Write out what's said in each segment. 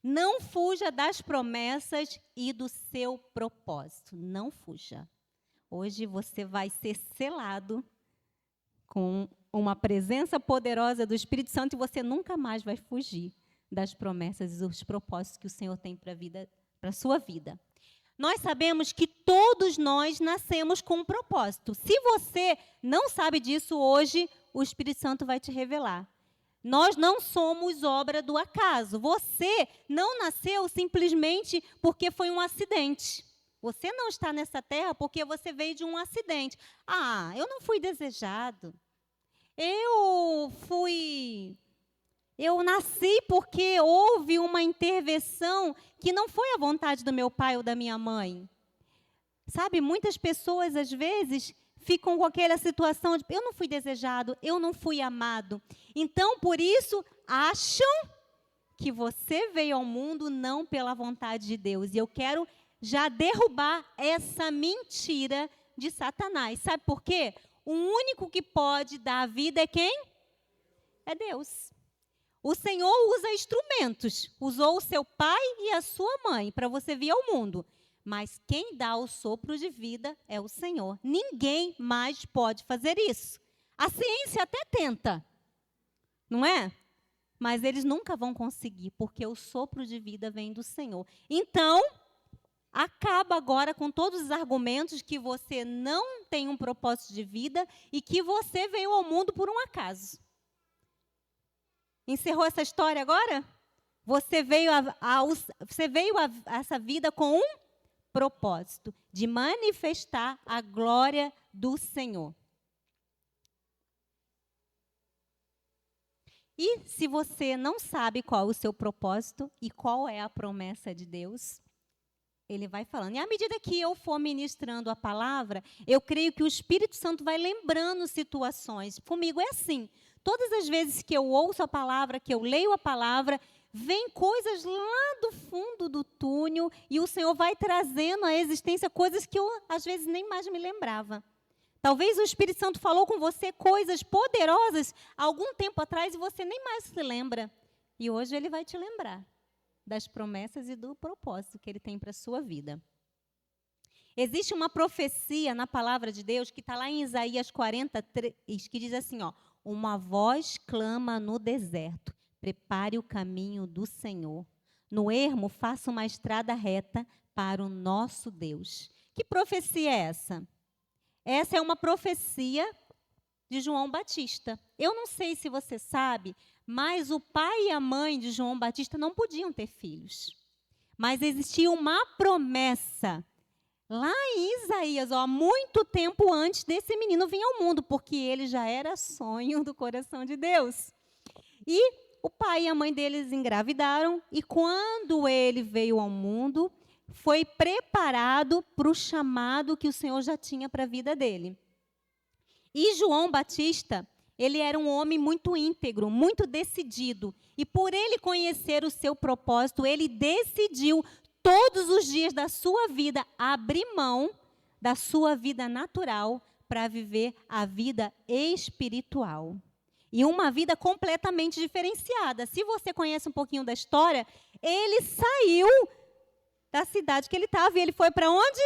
Não fuja das promessas e do seu propósito. Não fuja. Hoje você vai ser selado com uma presença poderosa do Espírito Santo e você nunca mais vai fugir das promessas e dos propósitos que o Senhor tem para a sua vida. Nós sabemos que todos nós nascemos com um propósito. Se você não sabe disso hoje, o Espírito Santo vai te revelar. Nós não somos obra do acaso. Você não nasceu simplesmente porque foi um acidente. Você não está nessa terra porque você veio de um acidente. Ah, eu não fui desejado. Eu nasci porque houve uma intervenção que não foi a vontade do meu pai ou da minha mãe. Sabe, muitas pessoas, às vezes, ficam com aquela situação de eu não fui desejado, eu não fui amado. Então, por isso, acham que você veio ao mundo não pela vontade de Deus. E eu quero já derrubar essa mentira de Satanás. Sabe por quê? O único que pode dar a vida é quem? É Deus. O Senhor usa instrumentos. Usou o seu pai e a sua mãe para você vir ao mundo. Mas quem dá o sopro de vida é o Senhor. Ninguém mais pode fazer isso. A ciência até tenta, não é? Mas eles nunca vão conseguir, porque o sopro de vida vem do Senhor. Então, acaba agora com todos os argumentos que você não tem um propósito de vida e que você veio ao mundo por um acaso. Encerrou essa história agora? Você veio a essa vida com um propósito de manifestar a glória do Senhor. E se você não sabe qual é o seu propósito e qual é a promessa de Deus, ele vai falando. E à medida que eu for ministrando a palavra, eu creio que o Espírito Santo vai lembrando situações. Comigo é assim. Todas as vezes que eu ouço a palavra, que eu leio a palavra, vem coisas lá do fundo do túnel e o Senhor vai trazendo à existência coisas que eu, às vezes, nem mais me lembrava. Talvez o Espírito Santo falou com você coisas poderosas há algum tempo atrás e você nem mais se lembra. E hoje ele vai te lembrar das promessas e do propósito que ele tem para a sua vida. Existe uma profecia na palavra de Deus que está lá em Isaías 43, que diz assim, ó, uma voz clama no deserto, prepare o caminho do Senhor. No ermo, faça uma estrada reta para o nosso Deus. Que profecia é essa? Essa é uma profecia de João Batista. Eu não sei se você sabe, mas o pai e a mãe de João Batista não podiam ter filhos. Mas existia uma promessa lá em Isaías, ó, há muito tempo antes desse menino vir ao mundo, porque ele já era sonho do coração de Deus. E o pai e a mãe deles engravidaram, e quando ele veio ao mundo, foi preparado para o chamado que o Senhor já tinha para a vida dele. E João Batista, ele era um homem muito íntegro, muito decidido. E por ele conhecer o seu propósito, ele decidiu todos os dias da sua vida abrir mão da sua vida natural para viver a vida espiritual. E uma vida completamente diferenciada. Se você conhece um pouquinho da história, ele saiu da cidade que ele estava e ele foi para onde?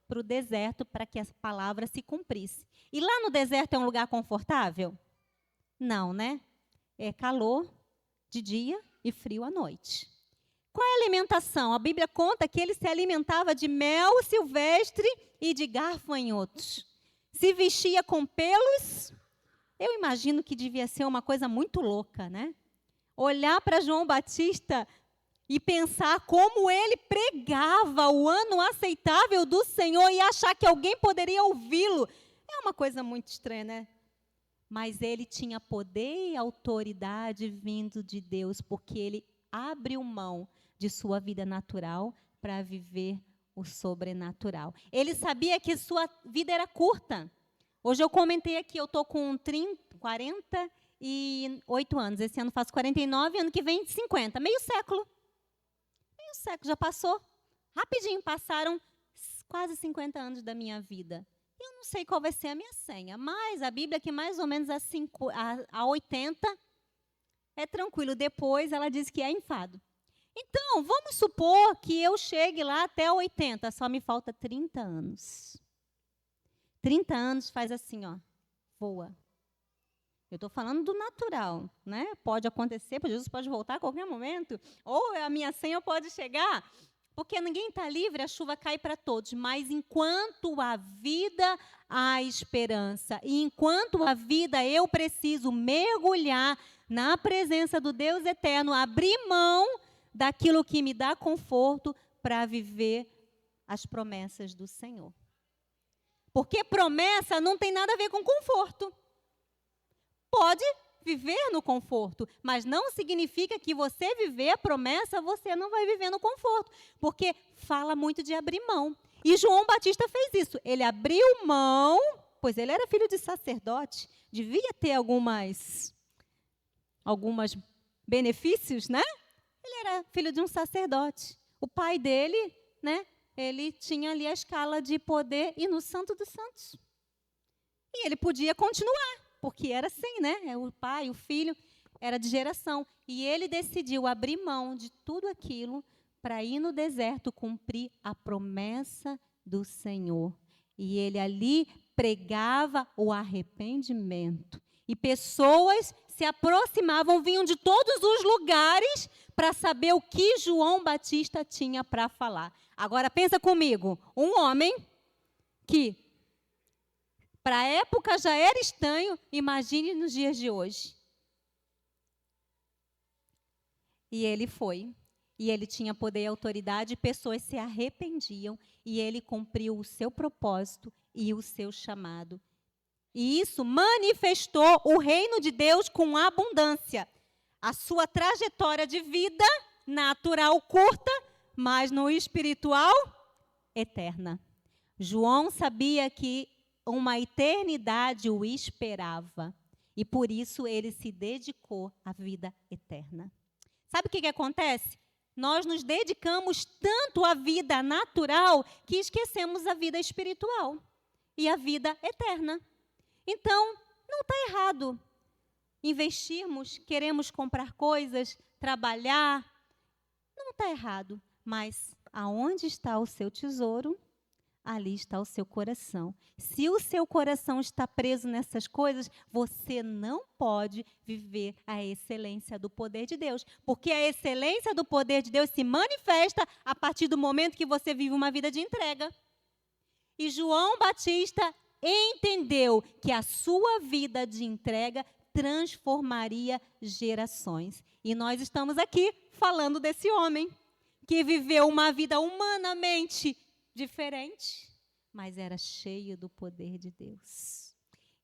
Para o deserto, para que a palavra se cumprisse. E lá no deserto é um lugar confortável? Não, né? É calor de dia e frio à noite. Qual é a alimentação? A Bíblia conta que ele se alimentava de mel silvestre e de gafanhotos. Se vestia com pelos. Eu imagino que devia ser uma coisa muito louca, né? Olhar para João Batista e pensar como ele pregava o ano aceitável do Senhor e achar que alguém poderia ouvi-lo. É uma coisa muito estranha, né? Mas ele tinha poder e autoridade vindo de Deus, porque ele abriu mão de sua vida natural para viver o sobrenatural. Ele sabia que sua vida era curta. Hoje eu comentei aqui, eu estou com 48 anos. Esse ano faço 49, ano que vem 50. Meio século já passou. Rapidinho, passaram quase 50 anos da minha vida. Eu não sei qual vai ser a minha senha, mas a Bíblia que mais ou menos a 80 é tranquilo. Depois ela diz que é enfado. Então, vamos supor que eu chegue lá até 80, só me falta 30 anos. 30 anos faz assim, ó, voa. Eu estou falando do natural, né? Pode acontecer, Jesus pode voltar a qualquer momento, ou a minha senha pode chegar, porque ninguém está livre, a chuva cai para todos, mas enquanto há vida, há esperança. E enquanto há vida, eu preciso mergulhar na presença do Deus eterno, abrir mão daquilo que me dá conforto para viver as promessas do Senhor. Porque promessa não tem nada a ver com conforto. Pode viver no conforto, mas não significa que você viver a promessa, você não vai viver no conforto, porque fala muito de abrir mão. E João Batista fez isso. Ele abriu mão, pois ele era filho de sacerdote, devia ter algumas benefícios, né? Ele era filho de um sacerdote. O pai dele, né? Ele tinha ali a escala de poder e no Santo dos Santos. E ele podia continuar, porque era assim, né? O pai, o filho, era de geração. E ele decidiu abrir mão de tudo aquilo para ir no deserto cumprir a promessa do Senhor. E ele ali pregava o arrependimento. E pessoas se aproximavam, vinham de todos os lugares para saber o que João Batista tinha para falar. Agora pensa comigo, um homem que para a época já era estranho, imagine nos dias de hoje. E ele foi, e ele tinha poder e autoridade, pessoas se arrependiam, e ele cumpriu o seu propósito e o seu chamado. E isso manifestou o reino de Deus com abundância. A sua trajetória de vida natural curta, mas no espiritual eterna. João sabia que uma eternidade o esperava. E por isso ele se dedicou à vida eterna. Sabe o que acontece? Nós nos dedicamos tanto à vida natural que esquecemos a vida espiritual e a vida eterna. Então, não está errado investirmos, queremos comprar coisas, trabalhar. Não está errado. Mas aonde está o seu tesouro? Ali está o seu coração. Se o seu coração está preso nessas coisas, você não pode viver a excelência do poder de Deus. Porque a excelência do poder de Deus se manifesta a partir do momento que você vive uma vida de entrega. E João Batista entendeu que a sua vida de entrega transformaria gerações. E nós estamos aqui falando desse homem que viveu uma vida humanamente diferente, mas era cheio do poder de Deus.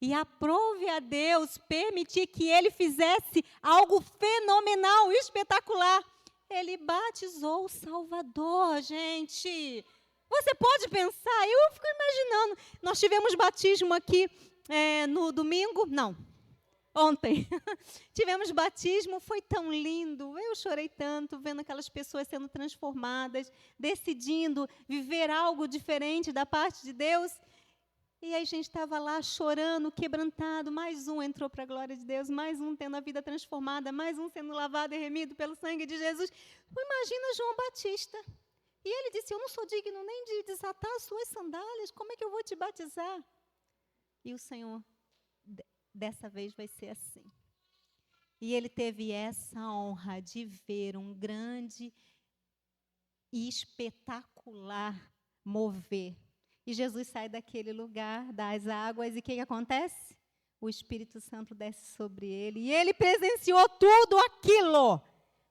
E aprove a Deus permitir que ele fizesse algo fenomenal, espetacular. Ele batizou o Salvador, gente. Você pode pensar, eu fico imaginando, nós tivemos batismo aqui no domingo, ontem, tivemos batismo, foi tão lindo, eu chorei tanto, vendo aquelas pessoas sendo transformadas, decidindo viver algo diferente da parte de Deus, e aí a gente estava lá chorando, quebrantado, mais um entrou para a glória de Deus, mais um tendo a vida transformada, mais um sendo lavado e remido pelo sangue de Jesus. Imagina João Batista, e ele disse, eu não sou digno nem de desatar as suas sandálias, como é que eu vou te batizar? E o Senhor, dessa vez vai ser assim. E ele teve essa honra de ver um grande e espetacular mover. E Jesus sai daquele lugar, das águas, e o que acontece? O Espírito Santo desce sobre ele, e ele presenciou tudo aquilo.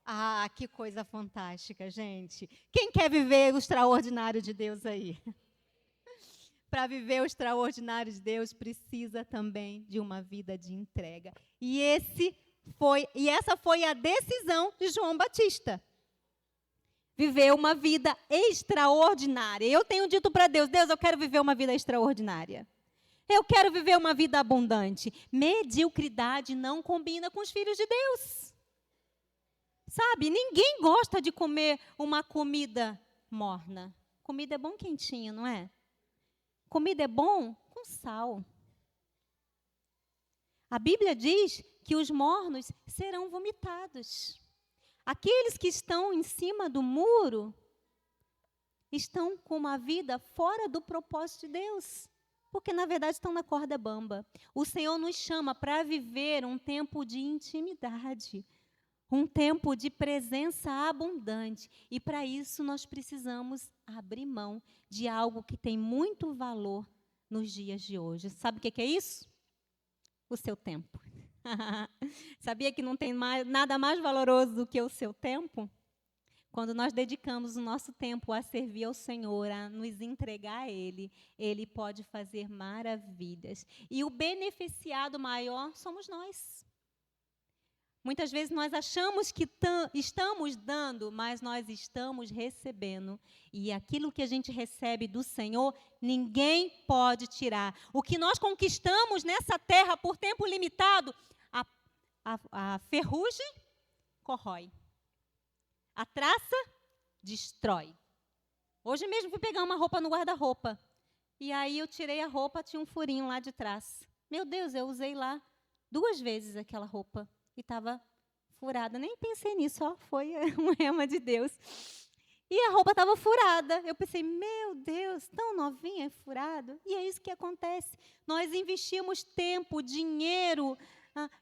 Ah, que coisa fantástica, gente. Quem quer viver o extraordinário de Deus aí? Para viver o extraordinário de Deus, precisa também de uma vida de entrega. E essa foi a decisão de João Batista. Viver uma vida extraordinária. Eu tenho dito para Deus, eu quero viver uma vida extraordinária. Eu quero viver uma vida abundante. Mediocridade não combina com os filhos de Deus. Sabe, ninguém gosta de comer uma comida morna. Comida é bom quentinha, não é? Comida é bom com sal. A Bíblia diz que os mornos serão vomitados. Aqueles que estão em cima do muro estão com uma vida fora do propósito de Deus, porque na verdade estão na corda bamba. O Senhor nos chama para viver um tempo de intimidade, um tempo de presença abundante, e para isso nós precisamos abrir mão de algo que tem muito valor nos dias de hoje. Sabe o que é isso? O seu tempo. Sabia que não tem nada mais valoroso do que o seu tempo? Quando nós dedicamos o nosso tempo a servir ao Senhor, a nos entregar a Ele, Ele pode fazer maravilhas. E o beneficiado maior somos nós. Muitas vezes nós achamos que estamos dando, mas nós estamos recebendo. E aquilo que a gente recebe do Senhor, ninguém pode tirar. O que nós conquistamos nessa terra por tempo limitado, a ferrugem corrói. A traça destrói. Hoje mesmo fui pegar uma roupa no guarda-roupa. E aí eu tirei a roupa, tinha um furinho lá de trás. Meu Deus, eu usei lá 2 vezes aquela roupa. E estava furada. Nem pensei nisso, ó, foi um rema de Deus. E a roupa estava furada. Eu pensei, meu Deus, tão novinha e furado. E é isso que acontece. Nós investimos tempo, dinheiro,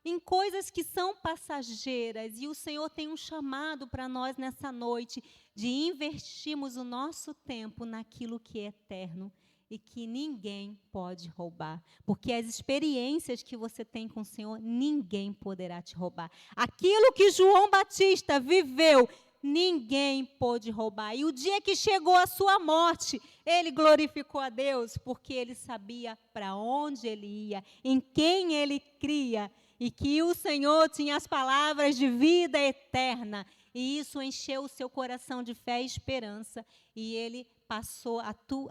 em coisas que são passageiras. E o Senhor tem um chamado para nós nessa noite de investirmos o nosso tempo naquilo que é eterno e que ninguém pode roubar. Porque as experiências que você tem com o Senhor, ninguém poderá te roubar. Aquilo que João Batista viveu, ninguém pôde roubar. E o dia que chegou a sua morte, ele glorificou a Deus, porque ele sabia para onde ele ia, em quem ele cria, e que o Senhor tinha as palavras de vida eterna. E isso encheu o seu coração de fé e esperança. E ele passou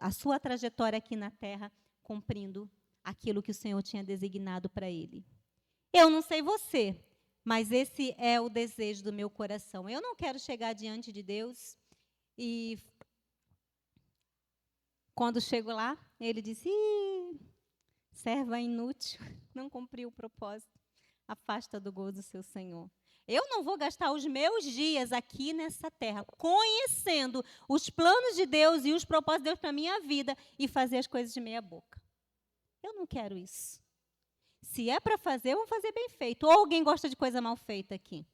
a sua trajetória aqui na terra, cumprindo aquilo que o Senhor tinha designado para ele. Eu não sei você, mas esse é o desejo do meu coração. Eu não quero chegar diante de Deus e, quando chego lá, ele disse, serva inútil, não cumpriu o propósito, afasta do gozo do seu Senhor. Eu não vou gastar os meus dias aqui nessa terra, conhecendo os planos de Deus e os propósitos de Deus para a minha vida e fazer as coisas de meia boca. Eu não quero isso. Se é para fazer, vamos fazer bem feito. Ou alguém gosta de coisa mal feita aqui?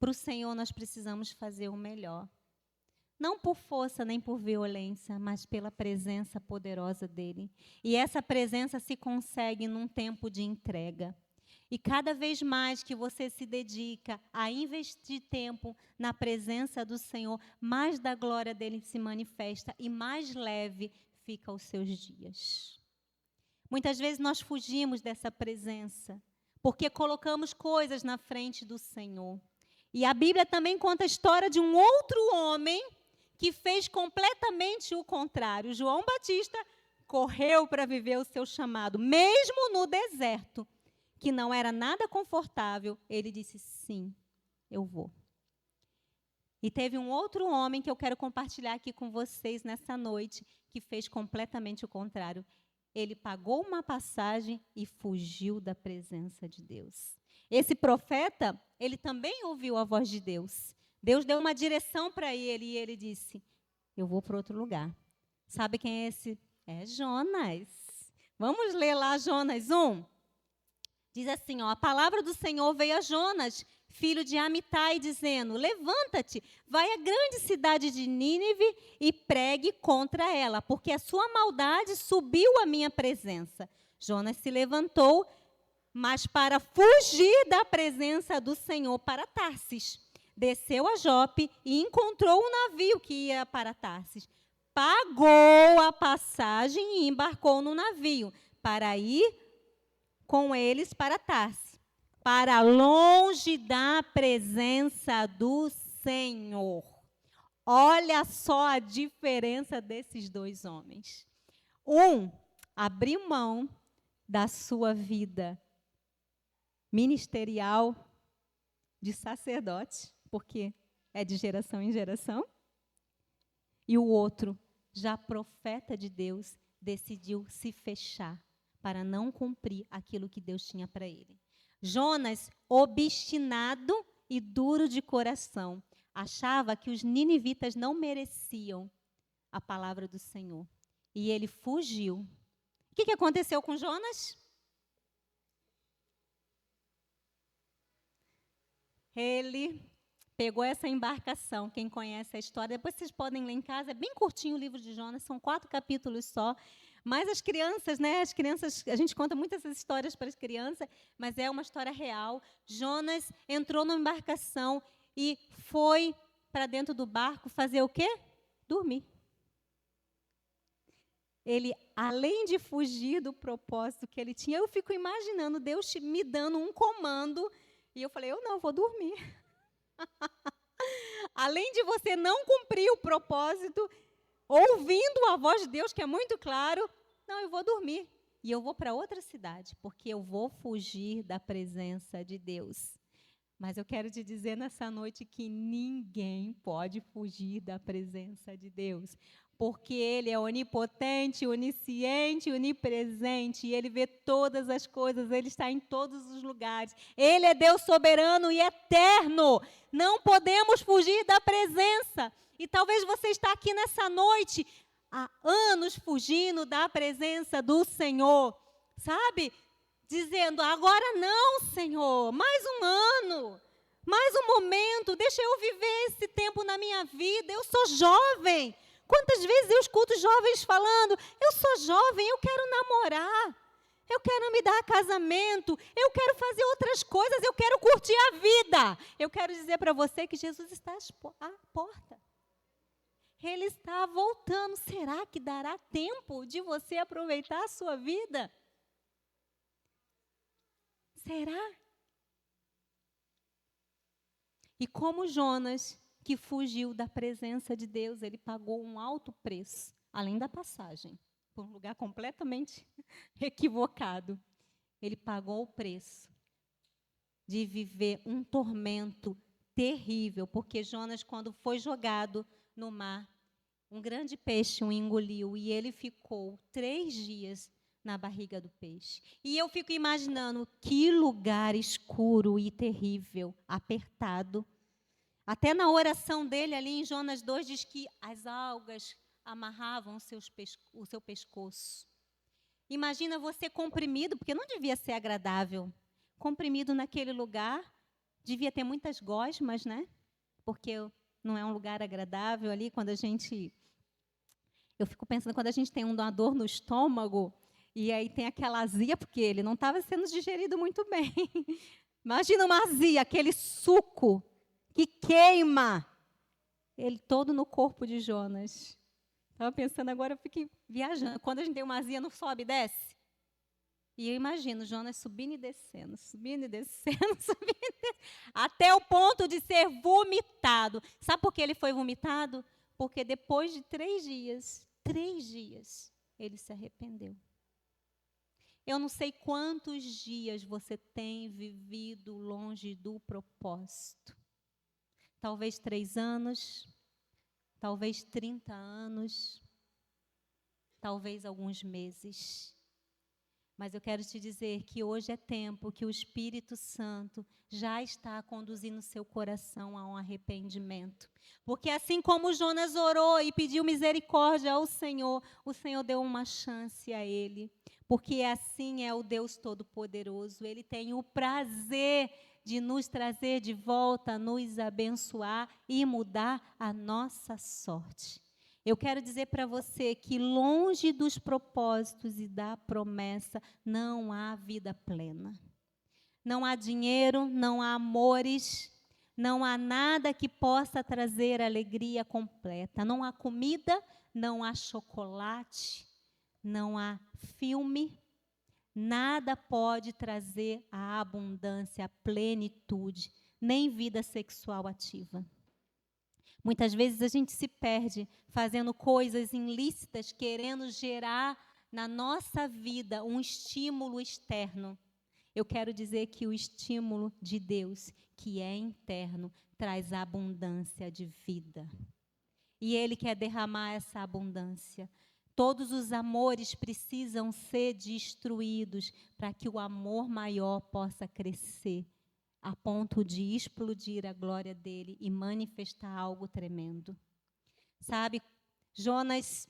Para o Senhor nós precisamos fazer o melhor. Não por força nem por violência, mas pela presença poderosa dEle. E essa presença se consegue num tempo de entrega. E cada vez mais que você se dedica a investir tempo na presença do Senhor, mais da glória dEle se manifesta e mais leve fica os seus dias. Muitas vezes nós fugimos dessa presença, porque colocamos coisas na frente do Senhor. E a Bíblia também conta a história de um outro homem que fez completamente o contrário. João Batista correu para viver o seu chamado, mesmo no deserto, que não era nada confortável, ele disse, sim, eu vou. E teve um outro homem que eu quero compartilhar aqui com vocês nessa noite, que fez completamente o contrário. Ele pagou uma passagem e fugiu da presença de Deus. Esse profeta, ele também ouviu a voz de Deus. Deus deu uma direção para ele e ele disse, eu vou para outro lugar. Sabe quem é esse? É Jonas. Vamos ler lá Jonas 1. Diz assim, a palavra do Senhor veio a Jonas, filho de Amitai, dizendo, levanta-te, vai à grande cidade de Nínive e pregue contra ela, porque a sua maldade subiu à minha presença. Jonas se levantou, mas para fugir da presença do Senhor para Tarsis. Desceu a Jope e encontrou um navio que ia para Tarsis. Pagou a passagem e embarcou no navio para ir com eles para Tarsis, para longe da presença do Senhor. Olha só a diferença desses 2 homens. Um abriu mão da sua vida ministerial de sacerdote, porque é de geração em geração, e o outro, já profeta de Deus, decidiu se fechar para não cumprir aquilo que Deus tinha para ele. Jonas, obstinado e duro de coração. Achava que os ninivitas não mereciam a palavra do Senhor. E ele fugiu. O que aconteceu com Jonas? Ele pegou essa embarcação. Quem conhece a história, depois vocês podem ler em casa. É bem curtinho o livro de Jonas, são 4 capítulos só. Mas as crianças, a gente conta muitas essas histórias para as crianças, mas é uma história real. Jonas entrou numa embarcação e foi para dentro do barco fazer o quê? Dormir. Ele, além de fugir do propósito que ele tinha, eu fico imaginando Deus me dando um comando, e eu falei, eu não, vou dormir. Além de você não cumprir o propósito, ouvindo a voz de Deus, que é muito claro, não, eu vou dormir. E eu vou para outra cidade, porque eu vou fugir da presença de Deus. Mas eu quero te dizer nessa noite que ninguém pode fugir da presença de Deus. Porque Ele é onipotente, onisciente, onipresente. E Ele vê todas as coisas, Ele está em todos os lugares. Ele é Deus soberano e eterno. Não podemos fugir da presença. E talvez você está aqui nessa noite, há anos fugindo da presença do Senhor. Sabe? Dizendo, agora não, Senhor, mais um ano, mais um momento, deixa eu viver esse tempo na minha vida, eu sou jovem. Quantas vezes eu escuto jovens falando, eu sou jovem, eu quero namorar, eu quero me dar casamento, eu quero fazer outras coisas, eu quero curtir a vida. Eu quero dizer para você que Jesus está à porta. Ele está voltando. Será que dará tempo de você aproveitar a sua vida? Será? E como Jonas, que fugiu da presença de Deus, ele pagou um alto preço, além da passagem, por um lugar completamente equivocado. Ele pagou o preço de viver um tormento terrível, porque Jonas, quando foi jogado no mar, um grande peixe o engoliu e ele ficou 3 dias na barriga do peixe. E eu fico imaginando que lugar escuro e terrível, apertado. Até na oração dele ali em Jonas 2 diz que as algas amarravam o seu pescoço. Imagina você comprimido, porque não devia ser agradável. Comprimido naquele lugar, devia ter muitas gosmas, né? Porque não é um lugar agradável ali quando a gente... Eu fico pensando, quando a gente tem uma dor no estômago, e aí tem aquela azia, porque ele não estava sendo digerido muito bem. Imagina uma azia, aquele suco que queima, ele todo no corpo de Jonas. Estava pensando agora, eu fiquei viajando. Quando a gente tem uma azia, não sobe e desce? E eu imagino Jonas subindo e descendo, subindo e descendo, subindo e descendo, até o ponto de ser vomitado. Sabe por que ele foi vomitado? Porque depois de 3 dias, ele se arrependeu. Eu não sei quantos dias você tem vivido longe do propósito. Talvez 3 anos, talvez 30 anos, talvez alguns meses. Mas eu quero te dizer que hoje é tempo que o Espírito Santo já está conduzindo seu coração a um arrependimento. Porque assim como Jonas orou e pediu misericórdia ao Senhor, o Senhor deu uma chance a ele. Porque assim é o Deus Todo-Poderoso. Ele tem o prazer de nos trazer de volta, nos abençoar e mudar a nossa sorte. Eu quero dizer para você que longe dos propósitos e da promessa não há vida plena. Não há dinheiro, não há amores, não há nada que possa trazer alegria completa. Não há comida, não há chocolate, não há filme. Nada pode trazer a abundância, a plenitude, nem vida sexual ativa. Muitas vezes a gente se perde fazendo coisas ilícitas, querendo gerar na nossa vida um estímulo externo. Eu quero dizer que o estímulo de Deus, que é interno, traz abundância de vida. E Ele quer derramar essa abundância. Todos os amores precisam ser destruídos para que o amor maior possa crescer a ponto de explodir a glória dele e manifestar algo tremendo. Sabe, Jonas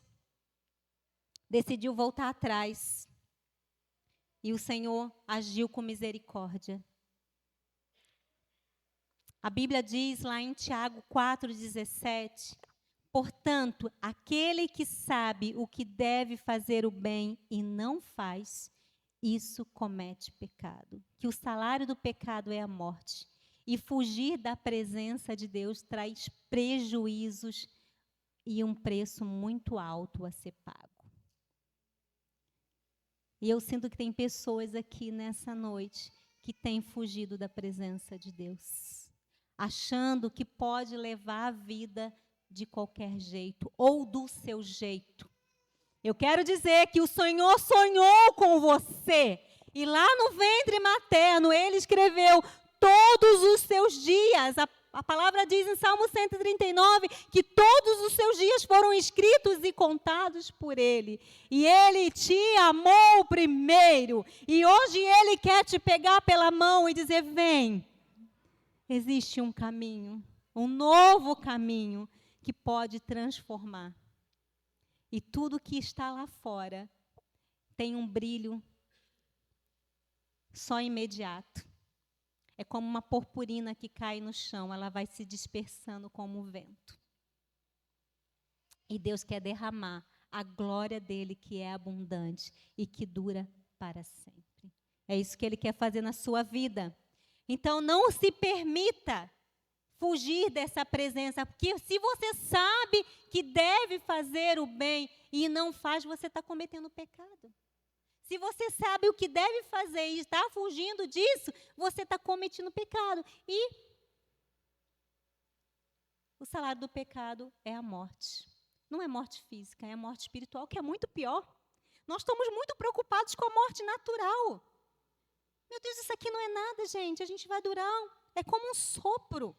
decidiu voltar atrás e o Senhor agiu com misericórdia. A Bíblia diz lá em Tiago 4,17: portanto, aquele que sabe o que deve fazer o bem e não faz, isso comete pecado. Que o salário do pecado é a morte. E fugir da presença de Deus traz prejuízos e um preço muito alto a ser pago. E eu sinto que tem pessoas aqui nessa noite que têm fugido da presença de Deus, achando que pode levar a vida de qualquer jeito ou do seu jeito. Eu quero dizer que o Senhor sonhou com você e lá no ventre materno Ele escreveu todos os seus dias. A palavra diz em Salmo 139 que todos os seus dias foram escritos e contados por Ele. E Ele te amou primeiro. E hoje Ele quer te pegar pela mão e dizer: vem. Existe um caminho, um novo caminho que pode transformar. E tudo que está lá fora tem um brilho só imediato. É como uma purpurina que cai no chão, ela vai se dispersando como o vento. E Deus quer derramar a glória dele, que é abundante e que dura para sempre. É isso que Ele quer fazer na sua vida. Então, não se permita fugir dessa presença, porque se você sabe que deve fazer o bem e não faz, você está cometendo pecado. Se você sabe o que deve fazer e está fugindo disso, você está cometendo pecado. E o salário do pecado é a morte. Não é morte física, é a morte espiritual, que é muito pior. Nós estamos muito preocupados com a morte natural. Meu Deus, isso aqui não é nada, gente. A gente vai durar, é como um sopro.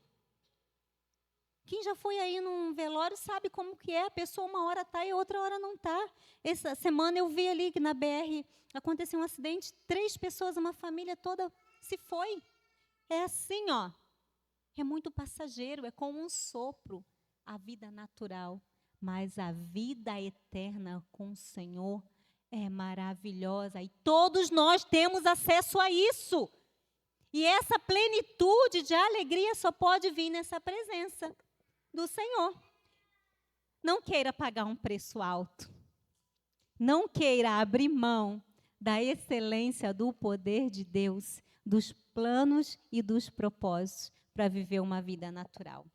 Quem já foi aí num velório sabe como que é. A pessoa uma hora está e outra hora não está. Essa semana eu vi ali que na BR aconteceu um acidente, 3 pessoas, uma família toda se foi. É assim, ó. É muito passageiro, é como um sopro. A vida natural, mas a vida eterna com o Senhor é maravilhosa. E todos nós temos acesso a isso. E essa plenitude de alegria só pode vir nessa presença do Senhor. Não queira pagar um preço alto. Não queira abrir mão da excelência do poder de Deus, dos planos e dos propósitos para viver uma vida natural.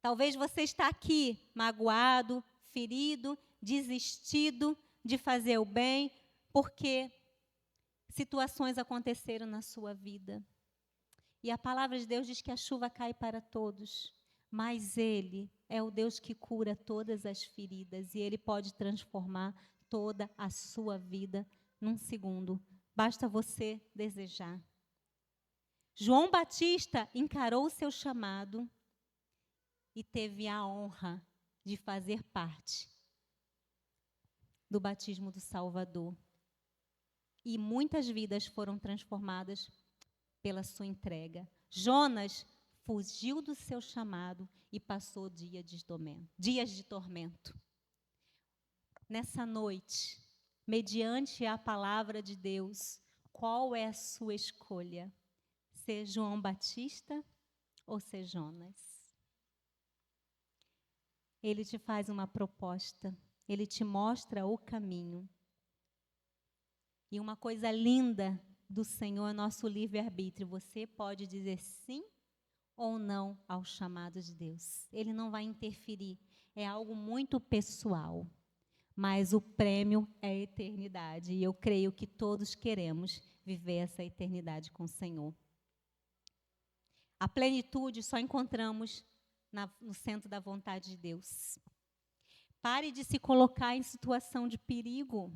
Talvez você está aqui magoado, ferido, desistido de fazer o bem, porque situações aconteceram na sua vida. E a palavra de Deus diz que a chuva cai para todos. Mas Ele é o Deus que cura todas as feridas e Ele pode transformar toda a sua vida num segundo. Basta você desejar. João Batista encarou o seu chamado e teve a honra de fazer parte do batismo do Salvador. E muitas vidas foram transformadas pela sua entrega. Jonas fugiu do seu chamado e passou dias de tormento. Nessa noite, mediante a palavra de Deus, qual é a sua escolha? Ser João Batista ou ser Jonas? Ele te faz uma proposta, ele te mostra o caminho. E uma coisa linda do Senhor é nosso livre-arbítrio. Você pode dizer sim ou não ao chamado de Deus. Ele não vai interferir. É algo muito pessoal. Mas o prêmio é a eternidade. E eu creio que todos queremos viver essa eternidade com o Senhor. A plenitude só encontramos no centro da vontade de Deus. Pare de se colocar em situação de perigo.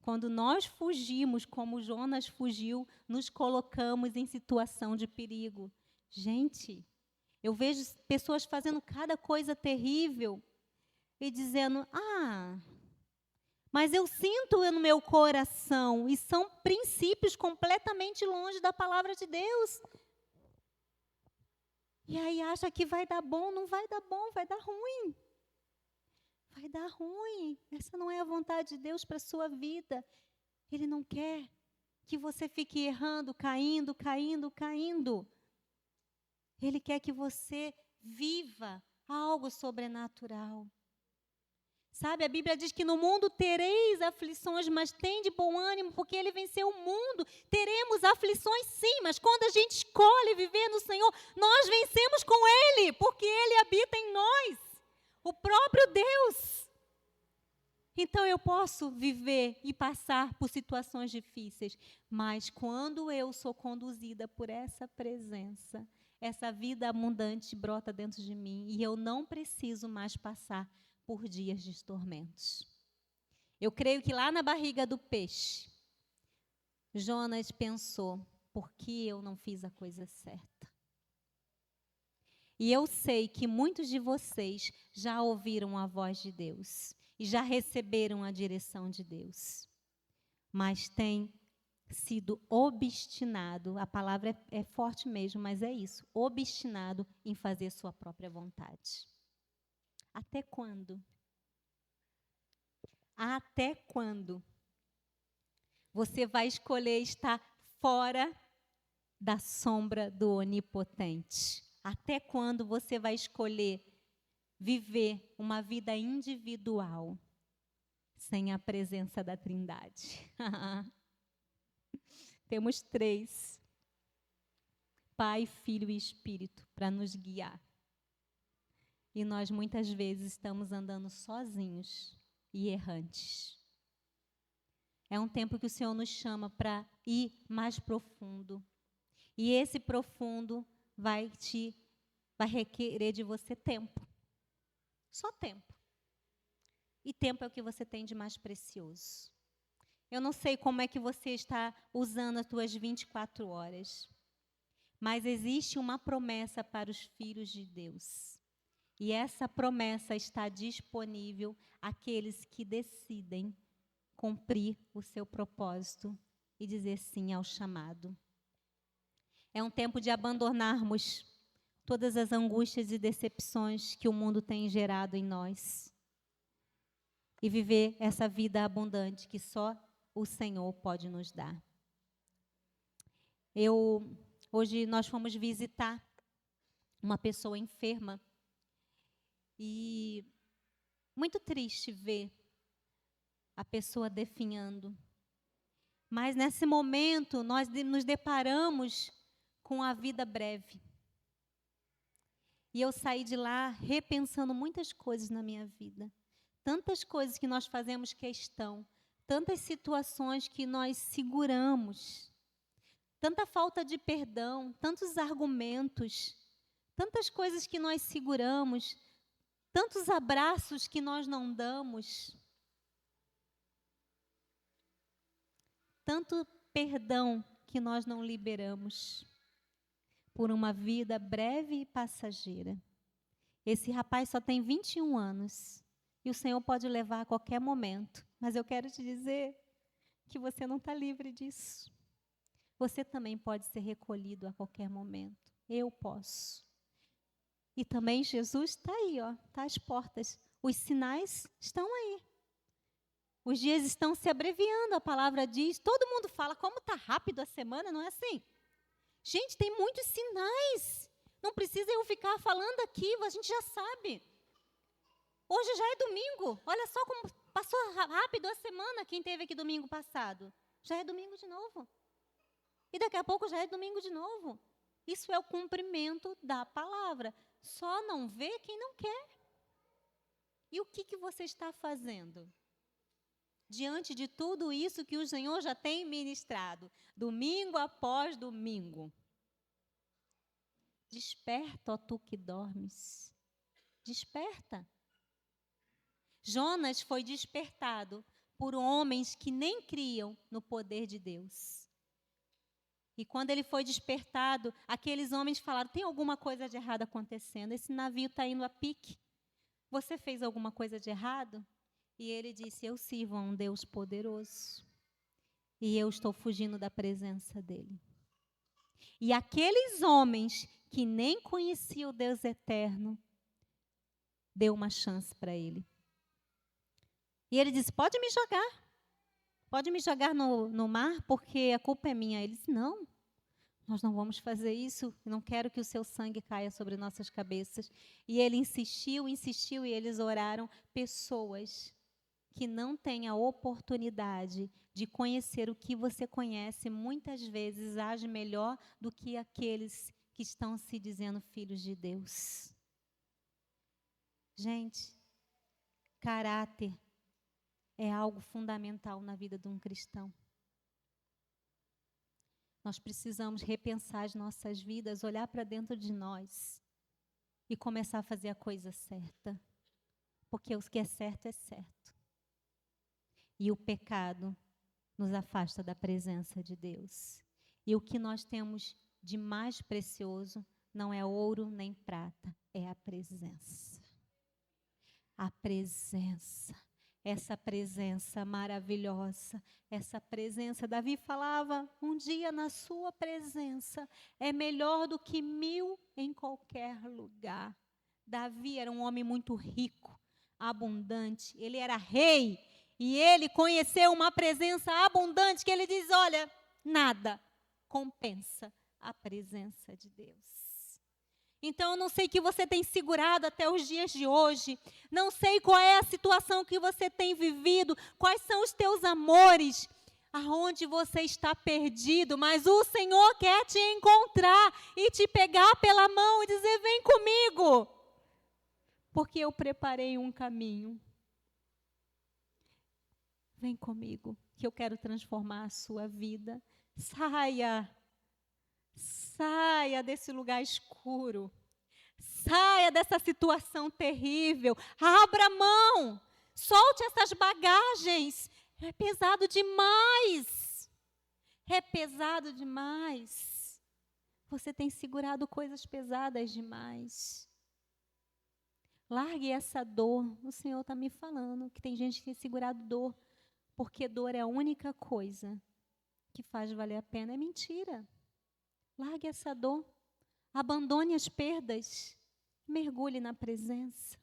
Quando nós fugimos, como Jonas fugiu, nos colocamos em situação de perigo. Gente, eu vejo pessoas fazendo cada coisa terrível e dizendo: Mas eu sinto no meu coração, e são princípios completamente longe da palavra de Deus. E aí acha que vai dar bom, não vai dar bom, vai dar ruim. Vai dar ruim. Essa não é a vontade de Deus para a sua vida. Ele não quer que você fique errando, caindo, caindo, caindo. Ele quer que você viva algo sobrenatural. Sabe, a Bíblia diz que no mundo tereis aflições, mas tem de bom ânimo, porque Ele venceu o mundo. Teremos aflições sim, mas quando a gente escolhe viver no Senhor, nós vencemos com Ele, porque Ele habita em nós, o próprio Deus. Então eu posso viver e passar por situações difíceis, mas quando eu sou conduzida por essa presença, essa vida abundante brota dentro de mim e eu não preciso mais passar por dias de tormentos. Eu creio que lá na barriga do peixe, Jonas pensou, por que eu não fiz a coisa certa? E eu sei que muitos de vocês já ouviram a voz de Deus e já receberam a direção de Deus, mas têm sido obstinado, a palavra é forte mesmo, mas é isso, obstinado em fazer sua própria vontade. Até quando? Até quando você vai escolher estar fora da sombra do Onipotente? Até quando você vai escolher viver uma vida individual sem a presença da Trindade? Temos 3, Pai, Filho e Espírito, para nos guiar. E nós muitas vezes estamos andando sozinhos e errantes. É um tempo que o Senhor nos chama para ir mais profundo. E esse profundo vai requerer de você tempo. Só tempo. E tempo é o que você tem de mais precioso. Eu não sei como é que você está usando as suas 24 horas. Mas existe uma promessa para os filhos de Deus. E essa promessa está disponível àqueles que decidem cumprir o seu propósito e dizer sim ao chamado. É um tempo de abandonarmos todas as angústias e decepções que o mundo tem gerado em nós e viver essa vida abundante que só o Senhor pode nos dar. Hoje nós fomos visitar uma pessoa enferma. E muito triste ver a pessoa definhando. Mas nesse momento nós nos deparamos com a vida breve. E eu saí de lá repensando muitas coisas na minha vida. Tantas coisas que nós fazemos questão. Tantas situações que nós seguramos. Tanta falta de perdão. Tantos argumentos. Tantas coisas que nós seguramos. Tantos abraços que nós não damos, tanto perdão que nós não liberamos, por uma vida breve e passageira. Esse rapaz só tem 21 anos, e o Senhor pode levar a qualquer momento, mas eu quero te dizer que você não está livre disso. Você também pode ser recolhido a qualquer momento, eu posso. E também Jesus está aí, está às portas. Os sinais estão aí. Os dias estão se abreviando, a palavra diz. Todo mundo fala, como está rápido a semana, não é assim? Gente, tem muitos sinais. Não precisa eu ficar falando aqui, a gente já sabe. Hoje já é domingo. Olha só como passou rápido a semana, quem teve aqui domingo passado. Já é domingo de novo. E daqui a pouco já é domingo de novo. Isso é o cumprimento da palavra. Só não vê quem não quer. E o que você está fazendo? Diante de tudo isso que o Senhor já tem ministrado, domingo após domingo. Desperta, ó tu que dormes. Desperta. Jonas foi despertado por homens que nem criam no poder de Deus. E quando ele foi despertado, aqueles homens falaram, tem alguma coisa de errado acontecendo? Esse navio está indo a pique. Você fez alguma coisa de errado? E ele disse: eu sirvo a um Deus poderoso. E eu estou fugindo da presença dele. E aqueles homens que nem conheciam o Deus eterno, deu uma chance para ele. E ele disse: pode me jogar no mar, porque a culpa é minha. Ele disse: não, nós não vamos fazer isso, não quero que o seu sangue caia sobre nossas cabeças. E ele insistiu, e eles oraram. Pessoas que não têm a oportunidade de conhecer o que você conhece, muitas vezes agem melhor do que aqueles que estão se dizendo filhos de Deus. Gente, caráter é algo fundamental na vida de um cristão. Nós precisamos repensar as nossas vidas, olhar para dentro de nós e começar a fazer a coisa certa. Porque o que é certo é certo. E o pecado nos afasta da presença de Deus. E o que nós temos de mais precioso não é ouro nem prata, é a presença. A presença. Essa presença maravilhosa, essa presença. Davi falava: um dia na sua presença é melhor do que 1000 em qualquer lugar. Davi era um homem muito rico, abundante, ele era rei, e ele conheceu uma presença abundante que ele diz: olha, nada compensa a presença de Deus. Então, eu não sei o que você tem segurado até os dias de hoje. Não sei qual é a situação que você tem vivido, quais são os teus amores, aonde você está perdido. Mas o Senhor quer te encontrar e te pegar pela mão e dizer: vem comigo, porque eu preparei um caminho. Vem comigo, que eu quero transformar a sua vida. Saia desse lugar escuro. Saia dessa situação terrível. Abra mão. Solte essas bagagens. É pesado demais. É pesado demais. Você tem segurado coisas pesadas demais. Largue essa dor. O Senhor está me falando que tem gente que tem segurado dor, porque dor é a única coisa que faz valer a pena. É mentira. Largue essa dor, abandone as perdas, mergulhe na presença.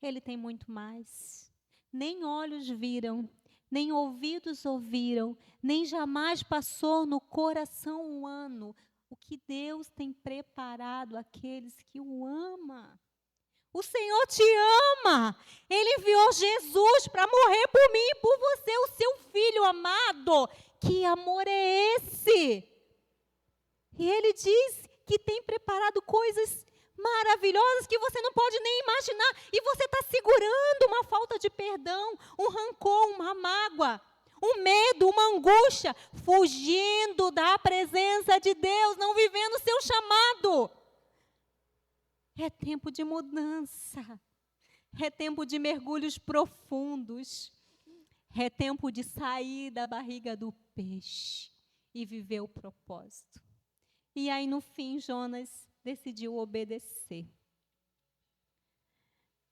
Ele tem muito mais. Nem olhos viram, nem ouvidos ouviram, nem jamais passou no coração humano o que Deus tem preparado àqueles que o amam. O Senhor te ama. Ele enviou Jesus para morrer por mim e por você, o seu filho amado. Que amor é esse? E ele diz que tem preparado coisas maravilhosas que você não pode nem imaginar. E você está segurando uma falta de perdão, um rancor, uma mágoa, um medo, uma angústia, fugindo da presença de Deus, não vivendo o seu chamado. É tempo de mudança. É tempo de mergulhos profundos. É tempo de sair da barriga do peixe e viver o propósito. E aí, no fim, Jonas decidiu obedecer.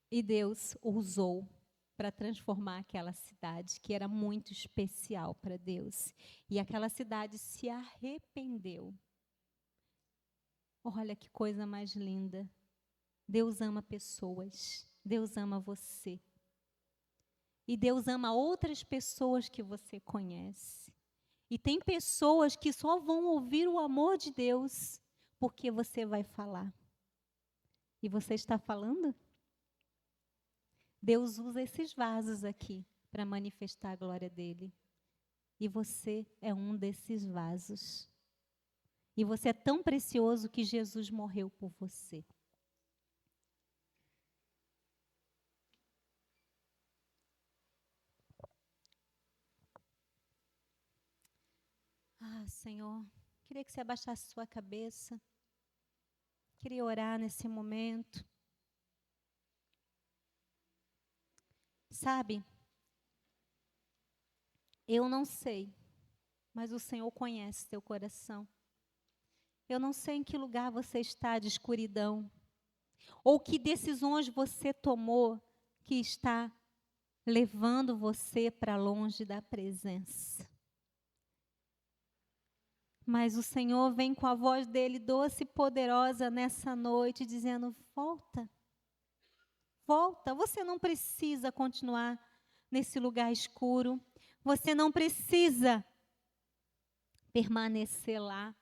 E Deus o usou para transformar aquela cidade, que era muito especial para Deus. E aquela cidade se arrependeu. Olha que coisa mais linda. Deus ama pessoas. Deus ama você. E Deus ama outras pessoas que você conhece. E tem pessoas que só vão ouvir o amor de Deus porque você vai falar. E você está falando? Deus usa esses vasos aqui para manifestar a glória dele. E você é um desses vasos. E você é tão precioso que Jesus morreu por você. Ah, Senhor, queria que você abaixasse sua cabeça. Queria orar nesse momento. Sabe, eu não sei, mas o Senhor conhece teu coração. Eu não sei em que lugar você está de escuridão, ou que decisões você tomou que está levando você para longe da presença. Mas o Senhor vem com a voz dele doce e poderosa nessa noite, dizendo: volta, volta. Você não precisa continuar nesse lugar escuro. Você não precisa permanecer lá.